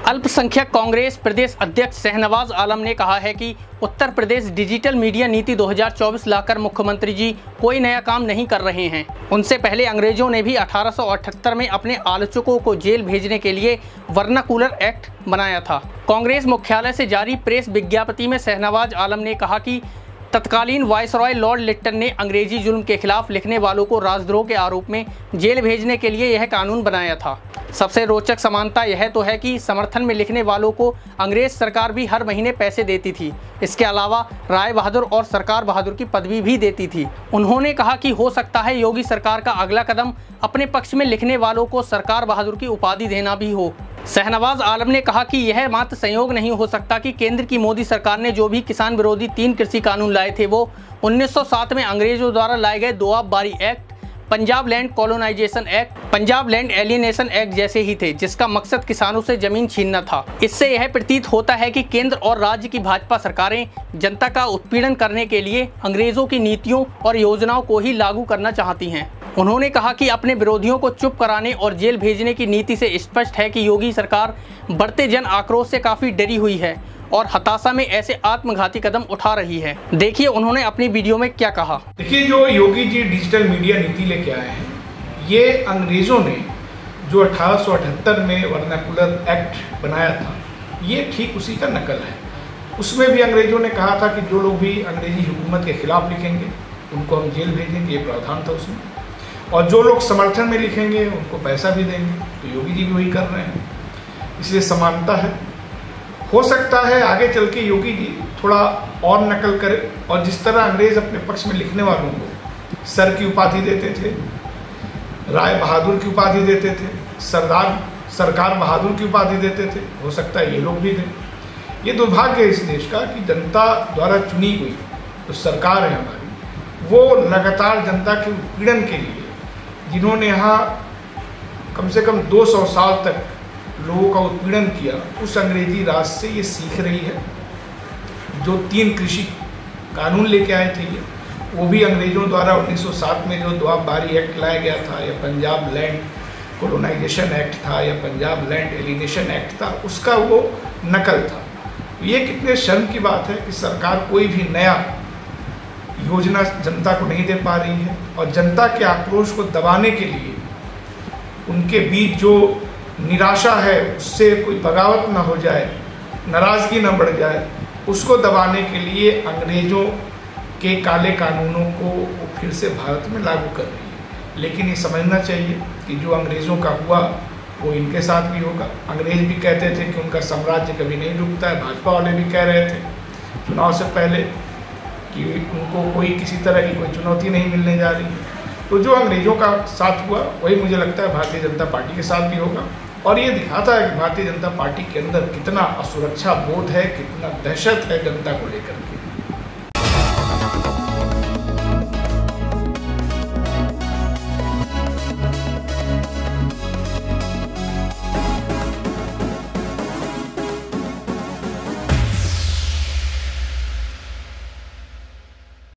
अल्पसंख्यक कांग्रेस प्रदेश अध्यक्ष शहनवाज आलम ने कहा है कि उत्तर प्रदेश डिजिटल मीडिया नीति 2024 लाकर मुख्यमंत्री जी कोई नया काम नहीं कर रहे हैं। उनसे पहले अंग्रेजों ने भी 1878 में अपने आलोचकों को जेल भेजने के लिए वर्नाकुलर एक्ट बनाया था। कांग्रेस मुख्यालय से जारी प्रेस विज्ञप्ति में शहनवाज आलम ने कहा कि तत्कालीन वायसरॉय लॉर्ड लिट्टन ने अंग्रेजी जुल्म के खिलाफ लिखने वालों को राजद्रोह के आरोप में जेल भेजने के लिए यह कानून बनाया था। सबसे रोचक समानता यह तो है कि समर्थन में लिखने वालों को अंग्रेज सरकार भी हर महीने पैसे देती थी। इसके अलावा राय बहादुर और सरकार बहादुर की पदवी भी देती थी। उन्होंने कहा कि हो सकता है योगी सरकार का अगला कदम अपने पक्ष में लिखने वालों को सरकार बहादुर की उपाधि देना भी हो। शहनवाज आलम ने कहा कि यह मात्र संयोग नहीं हो सकता कि केंद्र की मोदी सरकार ने जो भी किसान विरोधी 3 कृषि कानून लाए थे वो 1907 में अंग्रेजों द्वारा लाए गए Doab Bari act, Punjab land colonisation act, Punjab land alienation act जैसे ही थे, जिसका मकसद किसानों से जमीन छीनना था। इससे यह प्रतीत होता है कि केंद्र और राज्य की भाजपा सरकारें जनता का उत्पीड़न करने के लिए अंग्रेजों की नीतियों और योजनाओं को ही लागू करना चाहती हैं। उन्होंने कहा कि अपने विरोधियों को चुप कराने और जेल भेजने की नीति से स्पष्ट है कि योगी सरकार बढ़ते जन आक्रोश से काफी डरी हुई है और हताशा में ऐसे आत्मघाती कदम उठा रही है। देखिए उन्होंने अपनी वीडियो में क्या कहा। देखिए, जो योगी जी डिजिटल मीडिया नीति लेके आए हैं, ये अंग्रेजों ने जो 1878 में वर्नाकुलर एक्ट बनाया था, ये ठीक उसी का नकल है। उसमें भी अंग्रेजों ने कहा था कि जो लोग भी अंग्रेजी हुकूमत के खिलाफ लिखेंगे उनको हम जेल भेजेंगे, ये प्रावधान था उसमें। और जो लोग समर्थन में लिखेंगे उनको पैसा भी देंगे। तो योगी जी भी वही कर रहे हैं, इसलिए समानता है। हो सकता है आगे चल के योगी जी थोड़ा और नकल करे और जिस तरह अंग्रेज अपने पक्ष में लिखने वालों को सर की उपाधि देते थे, राय बहादुर की उपाधि देते थे, सरकार बहादुर की उपाधि देते थे, हो सकता है ये लोग भी दें। ये दुर्भाग्य है इस देश का कि जनता द्वारा चुनी हुई जो सरकार है हमारी, वो लगातार जनता के उत्पीड़न के लिए, जिन्होंने यहाँ कम से कम 200 साल तक लोगों का उत्पीड़न किया, उस अंग्रेजी राज से ये सीख रही है। जो 3 कृषि कानून लेके आए थे ये, वो भी अंग्रेजों द्वारा 1907 में जो दोआबबारी एक्ट लाया गया था, या पंजाब लैंड कॉलोनाइजेशन एक्ट था, या पंजाब लैंड एलियनेशन एक्ट था, उसका वो नकल था। ये कितने शर्म की बात है कि सरकार कोई भी नया योजना जनता को नहीं दे पा रही है और जनता के आक्रोश को दबाने के लिए, उनके बीच जो निराशा है उससे कोई बगावत ना हो जाए, नाराजगी ना बढ़ जाए, उसको दबाने के लिए अंग्रेजों के काले कानूनों को वो फिर से भारत में लागू कर रही है। लेकिन ये समझना चाहिए कि जो अंग्रेज़ों का हुआ वो इनके साथ भी होगा। अंग्रेज भी कहते थे कि उनका साम्राज्य कभी नहीं रुकता है, भाजपा वाले भी कह रहे थे चुनाव से पहले कि उनको कोई किसी तरह की कोई चुनौती नहीं मिलने जा रही है। तो जो अंग्रेजों का साथ हुआ वही मुझे लगता है भारतीय जनता पार्टी के साथ भी होगा। और ये दिखाता है कि भारतीय जनता पार्टी के अंदर कितना असुरक्षा बोध है, कितना दहशत है जनता को लेकर के।